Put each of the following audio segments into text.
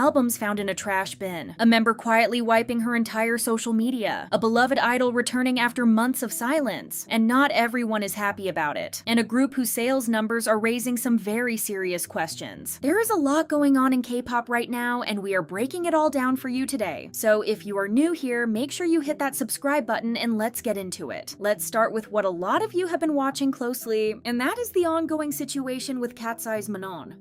albums found in a trash bin, a member quietly wiping her entire social media, a beloved idol returning after months of silence, and not everyone is happy about it, and a group whose sales numbers are raising some very serious questions. There is a lot going on in K-pop right now, and we are breaking it all down for you today. So if you are new here, make sure you hit that subscribe button and let's get into it. Let's start with what a lot of you have been watching closely, and that is the ongoing situation with KATSEYE's Manon.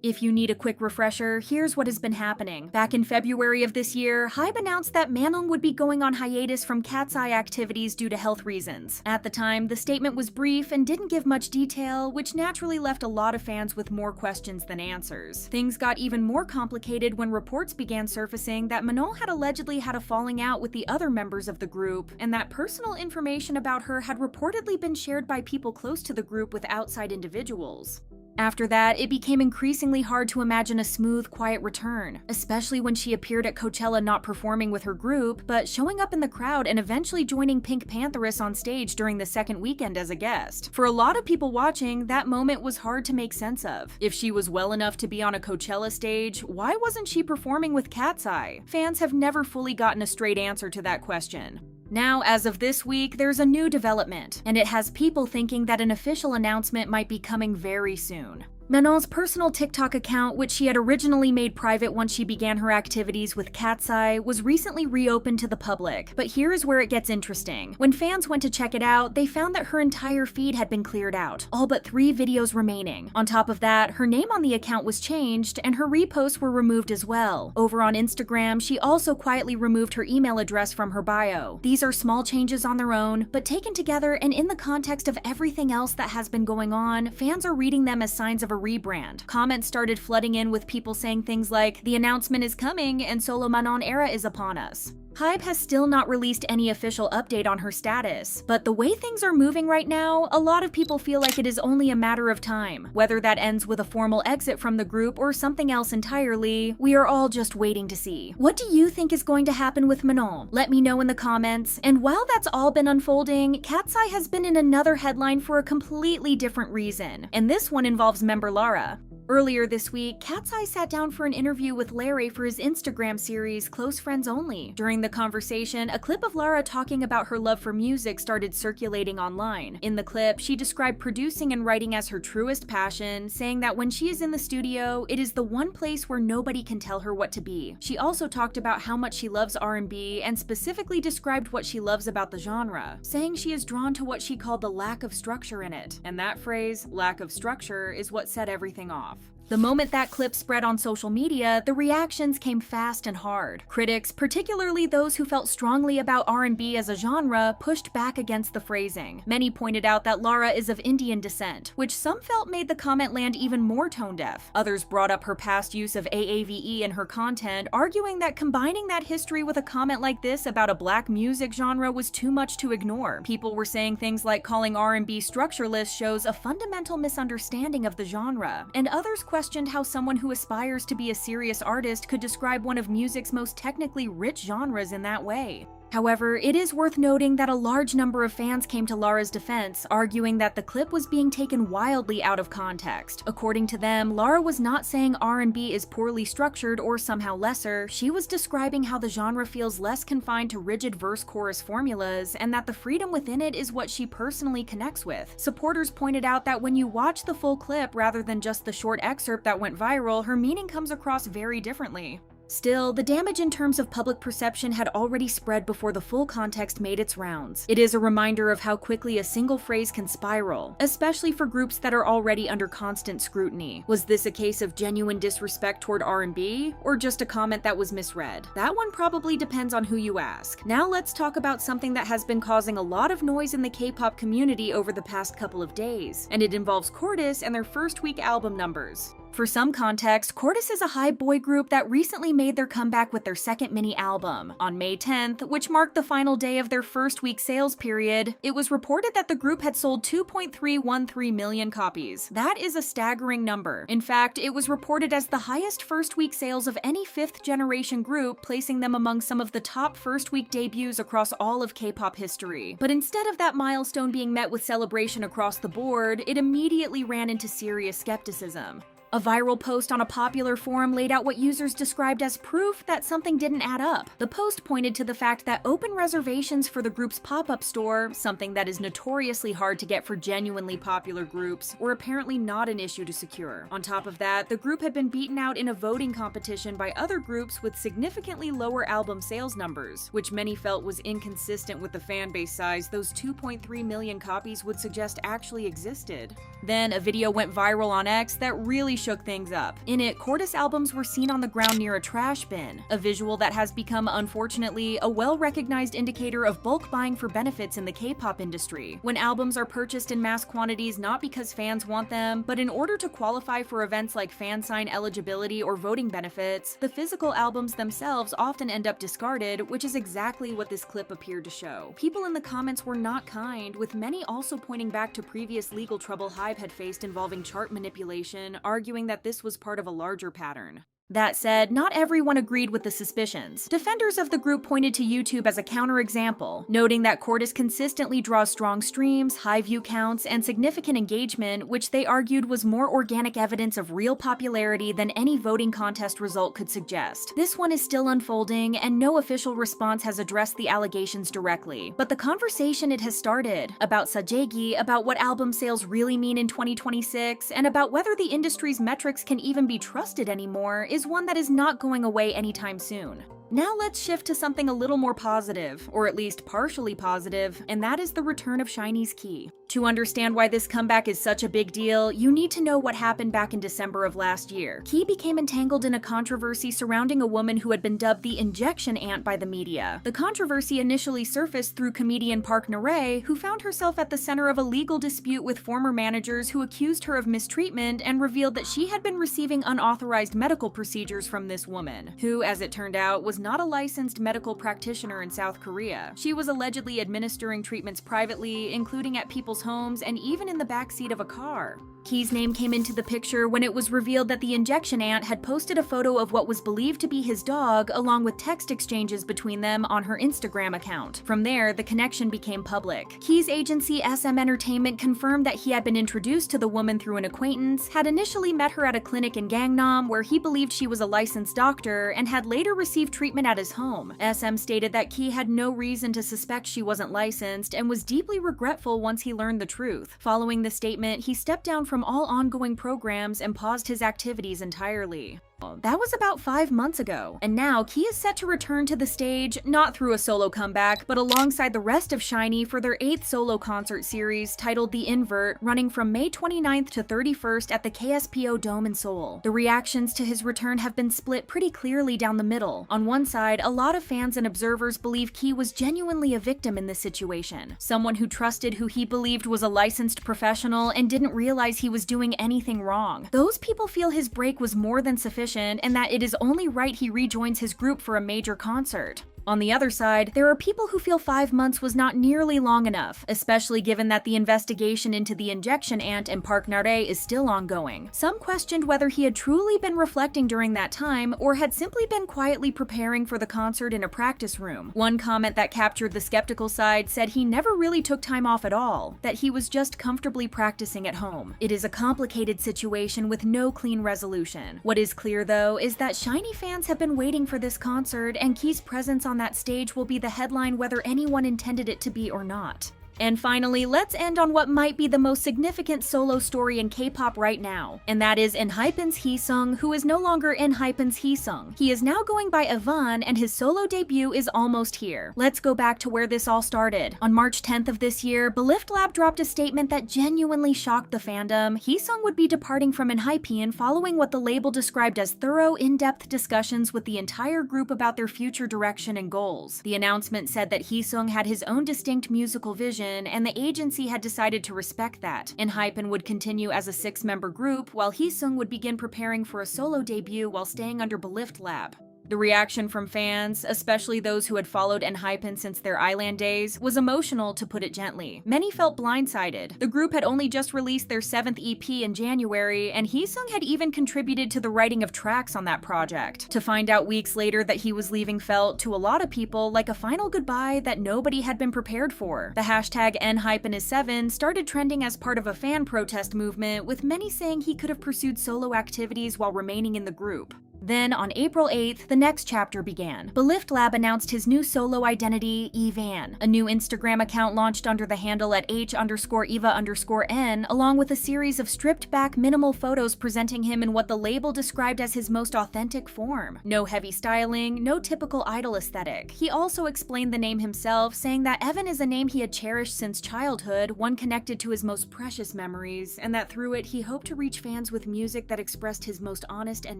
If you need a quick refresher, here's what has been happening. Back in February of this year, HYBE announced that Manon would be going on hiatus from KATSEYE activities due to health reasons. At the time, the statement was brief and didn't give much detail, which naturally left a lot of fans with more questions than answers. Things got even more complicated when reports began surfacing that Manon had allegedly had a falling out with the other members of the group, and that personal information about her had reportedly been shared by people close to the group with outside individuals. After that, it became increasingly hard to imagine a smooth, quiet return, especially when she appeared at Coachella not performing with her group, but showing up in the crowd and eventually joining Pink Pantheress on stage during the second weekend as a guest. For a lot of people watching, that moment was hard to make sense of. If she was well enough to be on a Coachella stage, why wasn't she performing with KATSEYE? Fans have never fully gotten a straight answer to that question. Now, as of this week, there's a new development, and it has people thinking that an official announcement might be coming very soon. Manon's personal TikTok account, which she had originally made private once she began her activities with KATSEYE, was recently reopened to the public, but here is where it gets interesting. When fans went to check it out, they found that her entire feed had been cleared out, all but 3 videos remaining. On top of that, her name on the account was changed, and her reposts were removed as well. Over on Instagram, she also quietly removed her email address from her bio. These are small changes on their own, but taken together and in the context of everything else that has been going on, fans are reading them as signs of a rebrand. Comments started flooding in with people saying things like, "The announcement is coming and solo Manon era is upon us." HYBE has still not released any official update on her status, but the way things are moving right now, a lot of people feel like it is only a matter of time. Whether that ends with a formal exit from the group or something else entirely, we are all just waiting to see. What do you think is going to happen with Manon? Let me know in the comments. And while that's all been unfolding, KATSEYE has been in another headline for a completely different reason, and this one involves member Lara. Earlier this week, KATSEYE sat down for an interview with Lara for his Instagram series, Close Friends Only. During the conversation, a clip of Lara talking about her love for music started circulating online. In the clip, she described producing and writing as her truest passion, saying that when she is in the studio, it is the one place where nobody can tell her what to be. She also talked about how much she loves R&B and specifically described what she loves about the genre, saying she is drawn to what she called the lack of structure in it. And that phrase, lack of structure, is what set everything off. The moment that clip spread on social media, the reactions came fast and hard. Critics, particularly those who felt strongly about R&B as a genre, pushed back against the phrasing. Many pointed out that Lara is of Indian descent, which some felt made the comment land even more tone-deaf. Others brought up her past use of AAVE in her content, arguing that combining that history with a comment like this about a black music genre was too much to ignore. People were saying things like calling R&B structureless shows a fundamental misunderstanding of the genre, and others questioned how someone who aspires to be a serious artist could describe one of music's most technically rich genres in that way. However, it is worth noting that a large number of fans came to Lara's defense, arguing that the clip was being taken wildly out of context. According to them, Lara was not saying R&B is poorly structured or somehow lesser. She was describing how the genre feels less confined to rigid verse-chorus formulas, and that the freedom within it is what she personally connects with. Supporters pointed out that when you watch the full clip rather than just the short excerpt that went viral, her meaning comes across very differently. Still, the damage in terms of public perception had already spread before the full context made its rounds. It is a reminder of how quickly a single phrase can spiral, especially for groups that are already under constant scrutiny. Was this a case of genuine disrespect toward R&B, or just a comment that was misread? That one probably depends on who you ask. Now let's talk about something that has been causing a lot of noise in the K-pop community over the past couple of days, and it involves Cortis and their first week album numbers. For some context, Cortis is a HYBE boy group that recently made their comeback with their second mini-album. On May 10th, which marked the final day of their first week sales period, it was reported that the group had sold 2.313 million copies. That is a staggering number. In fact, it was reported as the highest first week sales of any fifth-generation group, placing them among some of the top first week debuts across all of K-pop history. But instead of that milestone being met with celebration across the board, it immediately ran into serious skepticism. A viral post on a popular forum laid out what users described as proof that something didn't add up. The post pointed to the fact that open reservations for the group's pop-up store, something that is notoriously hard to get for genuinely popular groups, were apparently not an issue to secure. On top of that, the group had been beaten out in a voting competition by other groups with significantly lower album sales numbers, which many felt was inconsistent with the fanbase size those 2.3 million copies would suggest actually existed. Then, a video went viral on X that really shook things up. In it, Cortis albums were seen on the ground near a trash bin, a visual that has become, unfortunately, a well-recognized indicator of bulk buying for benefits in the K-pop industry. When albums are purchased in mass quantities not because fans want them, but in order to qualify for events like fan sign eligibility or voting benefits, the physical albums themselves often end up discarded, which is exactly what this clip appeared to show. People in the comments were not kind, with many also pointing back to previous legal trouble HYBE had faced involving chart manipulation, arguing that this was part of a larger pattern. That said, not everyone agreed with the suspicions. Defenders of the group pointed to YouTube as a counterexample, noting that Cortis consistently draws strong streams, high view counts, and significant engagement, which they argued was more organic evidence of real popularity than any voting contest result could suggest. This one is still unfolding, and no official response has addressed the allegations directly. But the conversation it has started, about Sajegi, about what album sales really mean in 2026, and about whether the industry's metrics can even be trusted anymore, is one that is not going away anytime soon. Now let's shift to something a little more positive, or at least partially positive, and that is the return of SHINee's Key. To understand why this comeback is such a big deal, you need to know what happened back in December of last year. Key became entangled in a controversy surrounding a woman who had been dubbed the injection ant by the media. The controversy initially surfaced through comedian Park Naray, who found herself at the center of a legal dispute with former managers who accused her of mistreatment and revealed that she had been receiving unauthorized medical procedures from this woman, who, as it turned out, was not a licensed medical practitioner in South Korea. She was allegedly administering treatments privately, including at people's homes and even in the backseat of a car. Key's name came into the picture when it was revealed that the injection ant had posted a photo of what was believed to be his dog, along with text exchanges between them on her Instagram account. From there, the connection became public. Key's agency SM Entertainment confirmed that he had been introduced to the woman through an acquaintance, had initially met her at a clinic in Gangnam where he believed she was a licensed doctor, and had later received treatment at his home. SM stated that Key had no reason to suspect she wasn't licensed and was deeply regretful once he learned the truth. Following the statement, he stepped down from all ongoing programs and paused his activities entirely. That was about 5 months ago, and now Key is set to return to the stage, not through a solo comeback, but alongside the rest of SHINee for their 8th solo concert series titled The Invert, running from May 29th to 31st at the KSPO Dome in Seoul. The reactions to his return have been split pretty clearly down the middle. On one side, a lot of fans and observers believe Key was genuinely a victim in this situation, someone who trusted who he believed was a licensed professional and didn't realize he was doing anything wrong. Those people feel his break was more than sufficient and that it is only right he rejoins his group for a major concert. On the other side, there are people who feel 5 months was not nearly long enough, especially given that the investigation into the injection ant and Park Naray is still ongoing. Some questioned whether he had truly been reflecting during that time or had simply been quietly preparing for the concert in a practice room. One comment that captured the skeptical side said he never really took time off at all, that he was just comfortably practicing at home. It is a complicated situation with no clean resolution. What is clear though is that SHINee fans have been waiting for this concert, and Key's presence on that stage will be the headline whether anyone intended it to be or not. And finally, let's end on what might be the most significant solo story in K-pop right now, and that is ENHYPEN's Heung, who is no longer ENHYPEN's Heung. He is now going by Evan, and his solo debut is almost here. Let's go back to where this all started. On March 10th of this year, Belift Lab dropped a statement that genuinely shocked the fandom. Heung would be departing from ENHYPEN following what the label described as thorough, in-depth discussions with the entire group about their future direction and goals. The announcement said that Heung had his own distinct musical vision, and the agency had decided to respect that. ENHYPEN would continue as a 6-member group, while Heung would begin preparing for a solo debut while staying under Belift Lab. The reaction from fans, especially those who had followed ENHYPEN since their island days, was emotional to put it gently. Many felt blindsided. The group had only just released their 7th EP in January, and Heung had even contributed to the writing of tracks on that project. To find out weeks later that he was leaving felt, to a lot of people, like a final goodbye that nobody had been prepared for. The hashtag ENHYPEN7 started trending as part of a fan protest movement, with many saying he could have pursued solo activities while remaining in the group. Then, on April 8th, the next chapter began. Belift Lab announced his new solo identity, Evan. A new Instagram account launched under the handle at H_Eva_N, along with a series of stripped-back minimal photos presenting him in what the label described as his most authentic form. No heavy styling, no typical idol aesthetic. He also explained the name himself, saying that Evan is a name he had cherished since childhood, one connected to his most precious memories, and that through it he hoped to reach fans with music that expressed his most honest and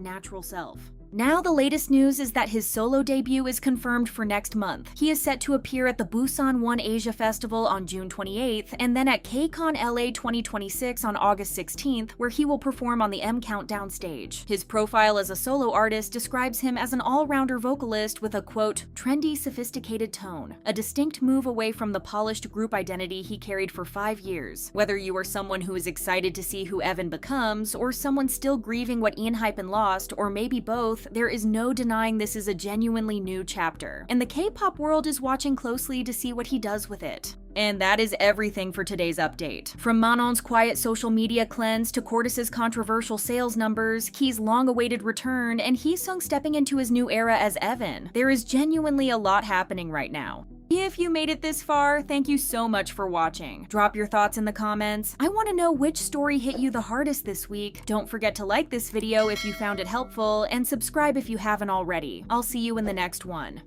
natural self. Now the latest news is that his solo debut is confirmed for next month. He is set to appear at the Busan One Asia Festival on June 28th, and then at KCON LA 2026 on August 16th, where he will perform on the M Countdown stage. His profile as a solo artist describes him as an all-rounder vocalist with a, quote, trendy, sophisticated tone, a distinct move away from the polished group identity he carried for 5 years. Whether you are someone who is excited to see who Evan becomes, or someone still grieving what ENHYPEN lost, or maybe both, there is no denying this is a genuinely new chapter, and the K-pop world is watching closely to see what he does with it. And that is everything for today's update. From Manon's quiet social media cleanse to Cortis' controversial sales numbers, Key's long-awaited return, and Heung stepping into his new era as Evan, there is genuinely a lot happening right now. If you made it this far, thank you so much for watching. Drop your thoughts in the comments. I want to know which story hit you the hardest this week. Don't forget to like this video if you found it helpful, and subscribe if you haven't already. I'll see you in the next one.